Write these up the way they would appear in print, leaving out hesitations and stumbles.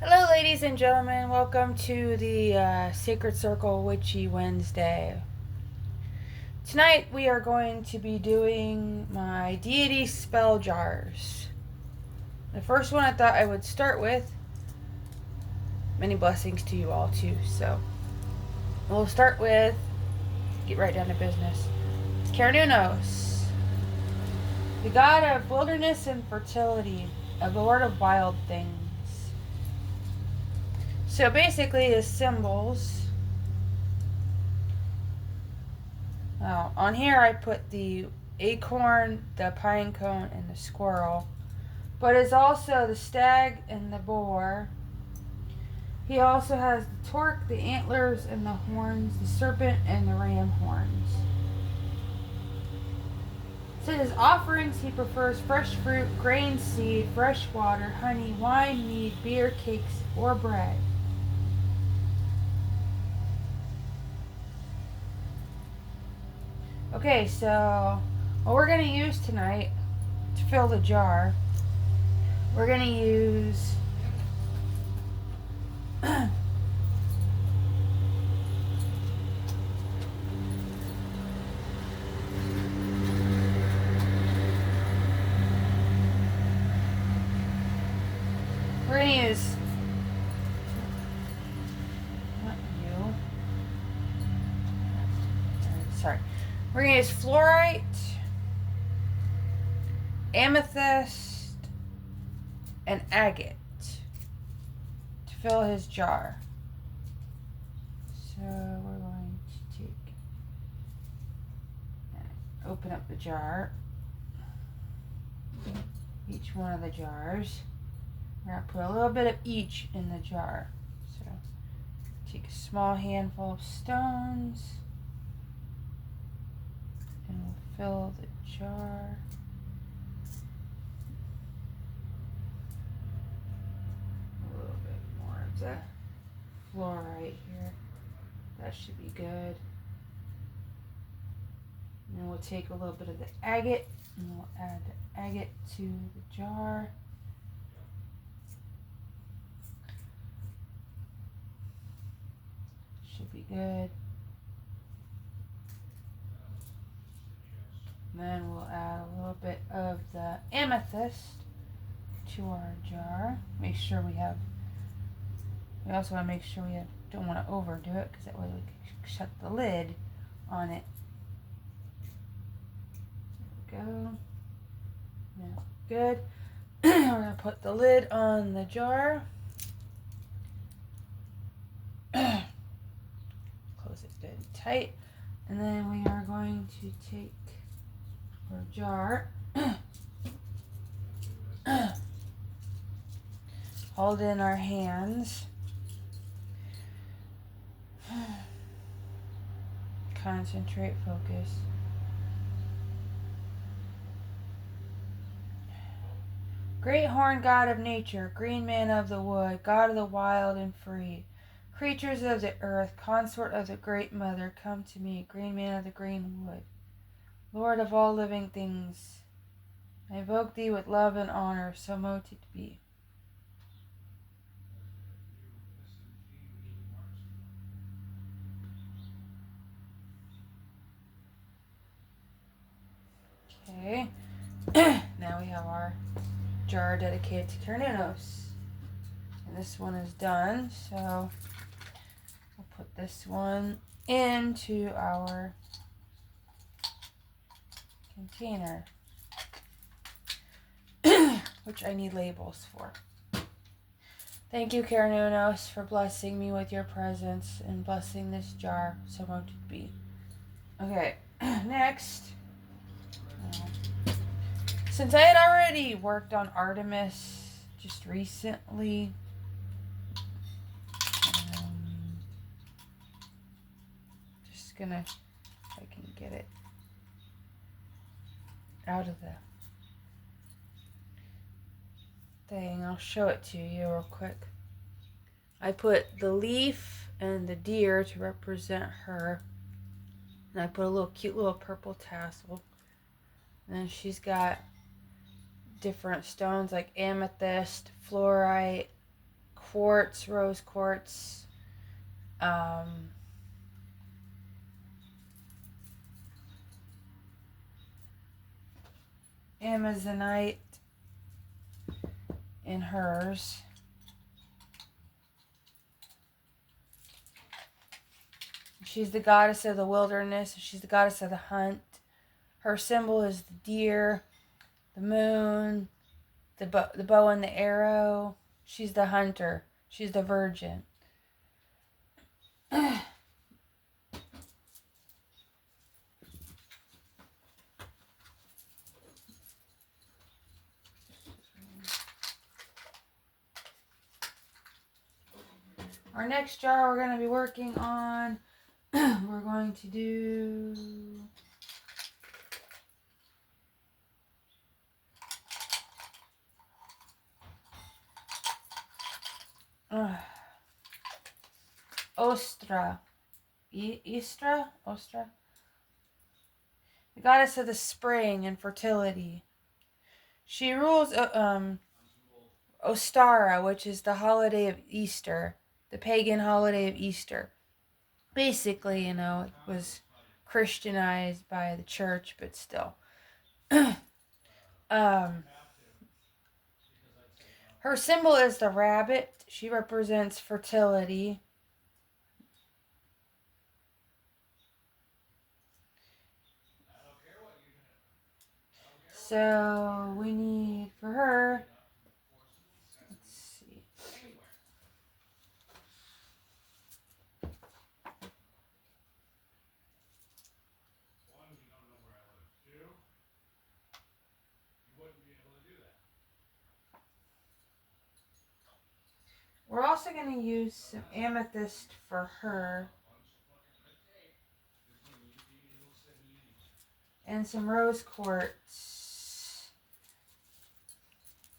Hello, ladies and gentlemen. Welcome to the Sacred Circle Witchy Wednesday. Tonight we are going to be doing my deity spell jars. The first one I thought I would start with. Many blessings to you all, too. So we'll start with, get right down to business. Cernunnos, the god of wilderness and fertility, a lord of wild things. So basically, his symbols. On here I put the acorn, the pine cone, and the squirrel. But it's also the stag and the boar. He also has the torque, the antlers, and the horns, the serpent, and the ram horns. So his offerings, he prefers fresh fruit, grain seed, fresh water, honey, wine, mead, beer, cakes, or bread. Okay, so what we're going to use tonight to fill the jar, we're going to use we're going to use not you. Sorry. We're going to use fluorite, amethyst, and agate to fill his jar. So we're going to take and open up the jar. Each one of the jars. We're going to put a little bit of each in the jar. So take a small handful of stones and we'll fill the jar. A little bit more of the fluorite here. That should be good. And then we'll take a little bit of the agate and we'll add the agate to the jar. Should be good. And then we'll add a little bit of the amethyst to our jar. We also want to make sure don't want to overdo it because that way we can shut the lid on it. There we go. Now, good. We're going to put the lid on the jar. Close it good and tight. And then we are going to take our jar, hold in our hands, concentrate, focus. Great horn god of nature, green man of the wood, god of the wild and free, creatures of the earth, consort of the great mother, come to me, green man of the green wood, Lord of all living things. I invoke thee with love and honor, so mote it be. Okay. Now we have our jar dedicated to Cernunnos. And this one is done, so we'll put this one into our container, which I need labels for. Thank you, Cernunnos, for blessing me with your presence and blessing this jar, so mote it be. Okay, next. Since I had already worked on Artemis just recently, just gonna, if I can get it out of the thing, I'll show it to you real quick. I put the leaf and the deer to represent her, and I put a cute little purple tassel. And then she's got different stones like amethyst, fluorite, quartz, rose quartz. Amazonite in hers. She's the goddess of the wilderness. She's the goddess of the hunt. Her symbol is the deer, the moon, the bow and the arrow. She's the hunter. She's the virgin. Our next jar we're going to be working on, we're going to do Ostra. Ostra? The goddess of the spring and fertility. She rules Ostara, which is the holiday of Easter, the pagan holiday of Easter. Basically, it was Christianized by the church, but still. Her symbol is the rabbit. She represents fertility. So we need for her, let's see. We're also going to use some amethyst for her. And some rose quartz.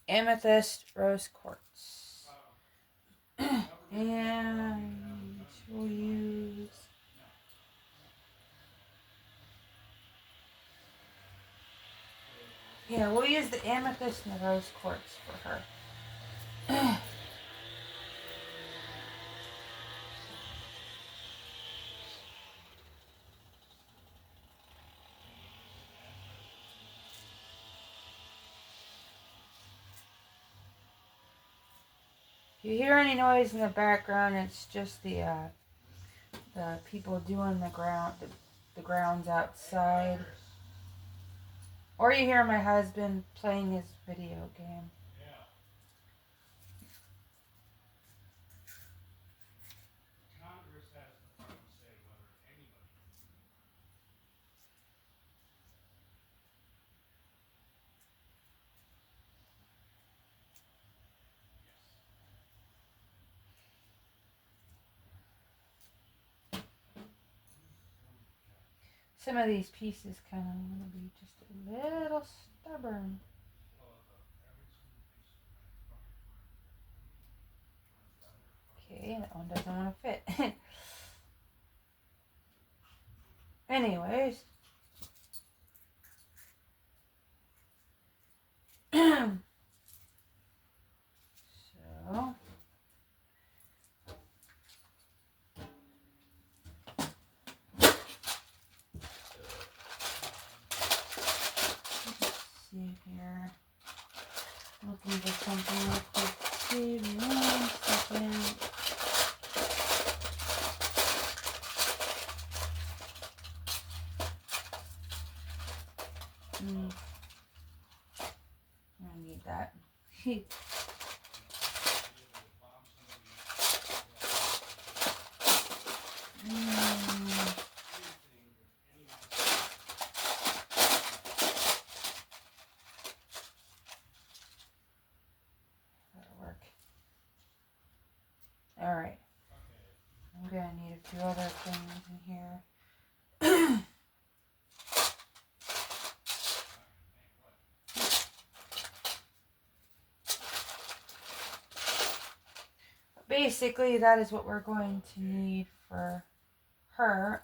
Amethyst, rose quartz. And we'll use we'll use the amethyst and the rose quartz for her. If you hear any noise in the background, it's just the people doing the grounds outside. Or you hear my husband playing his video game. Some of these pieces kind of want to be just a little stubborn. Okay, that one doesn't want to fit. Anyways. So. See here. Looking for something real quick. Give me 1 second. I need that. Alright. I'm going to need a few other things in here. Basically, that is what we're going to need for her.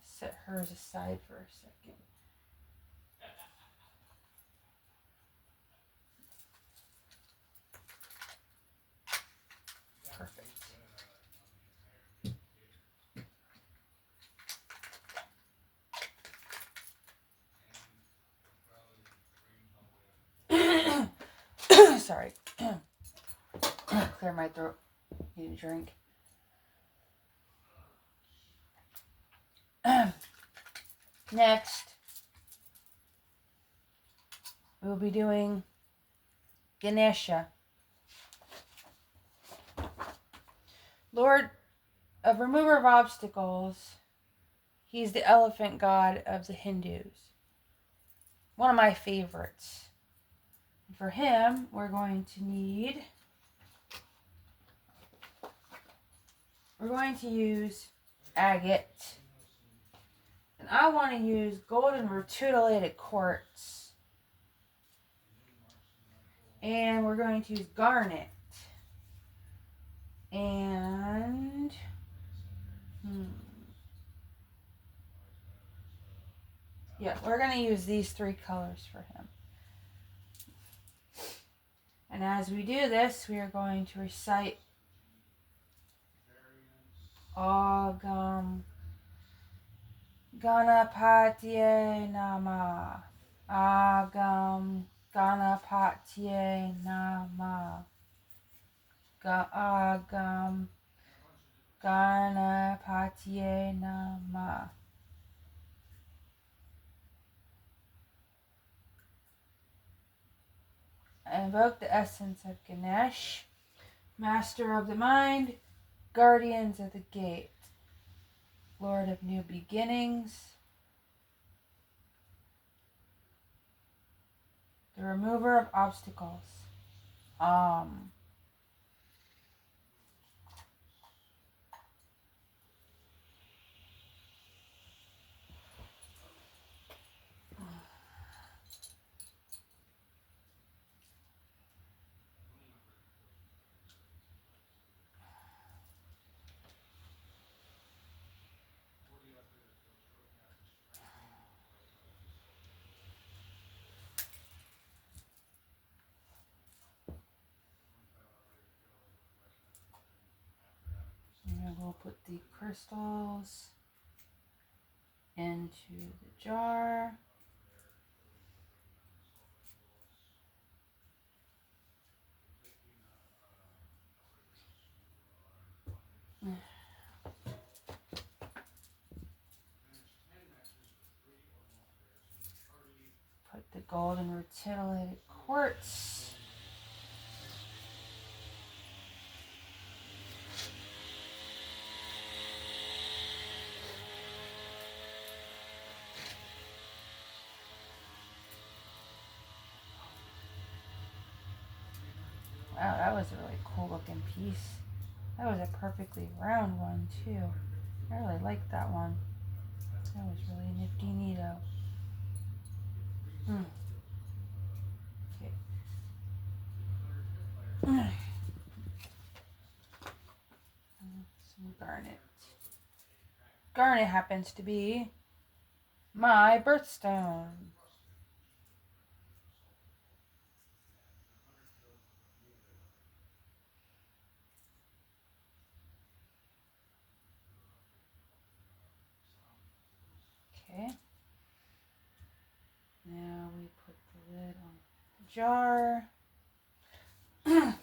Set hers aside for a second. Perfect. Sorry. Clear my throat. Need a drink. Next, we'll be doing Ganesha, Lord of remover of obstacles. He's the elephant god of the Hindus. One of my favorites. For him, we're going to use agate. And I want to use golden rutilated quartz. And we're going to use garnet. And yeah, we're going to use these 3 colors for him. And as we do this, we are going to recite Agam Ganapatye Nama. Agam Ganapatye Nama. Agam Ganapatye Nama. I invoke the essence of Ganesh, Master of the Mind, Guardians of the Gate, Lord of New Beginnings, the Remover of Obstacles. And we'll put the crystals into the jar. Put the golden rutilated quartz. Wow, that was a really cool looking piece. That was a perfectly round one too. I really liked that one. That was really nifty neato. Okay. Some garnet. Garnet happens to be my birthstone. Okay. Now we put the lid on the jar. I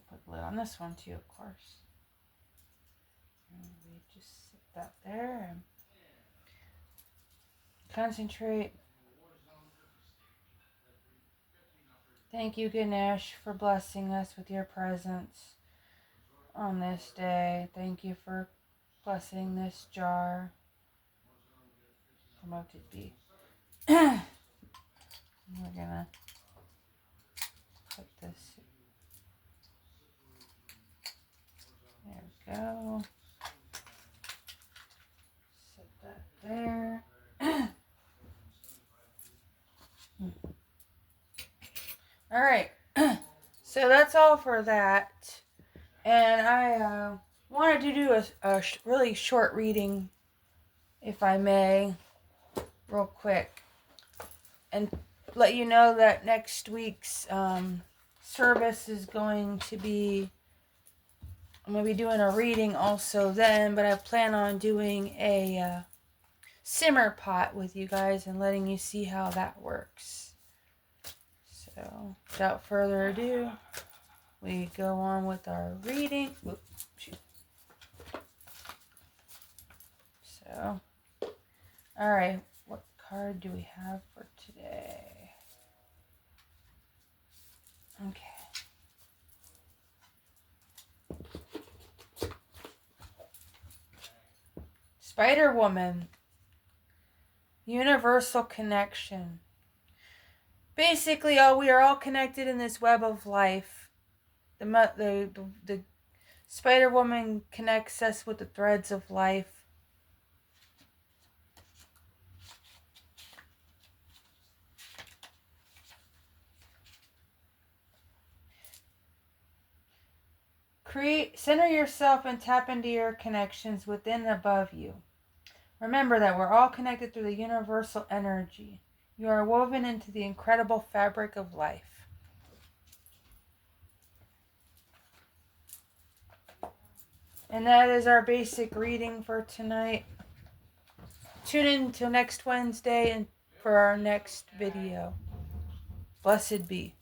put the lid on this one too, of course. And we just sit that there and concentrate. Thank you, Ganesh, for blessing us with your presence on this day. Thank you for blessing this jar. Promoted be. We're gonna put this. There we go. Set that there. All right. So that's all for that. And I wanted to do a really short reading, if I may, real quick, and let you know that next week's service is going to be, I'm going to be doing a reading also then, but I plan on doing a simmer pot with you guys and letting you see how that works. So, without further ado, we go on with our reading. Oops, shoot. So, alright, what card do we have for today? Okay. Spider Woman. Universal connection. Basically, we are all connected in this web of life. The Spider Woman connects us with the threads of life. Center yourself and tap into your connections within and above you. Remember that we're all connected through the universal energy. You are woven into the incredible fabric of life. And that is our basic reading for tonight. Tune in till next Wednesday and for our next video. Blessed be.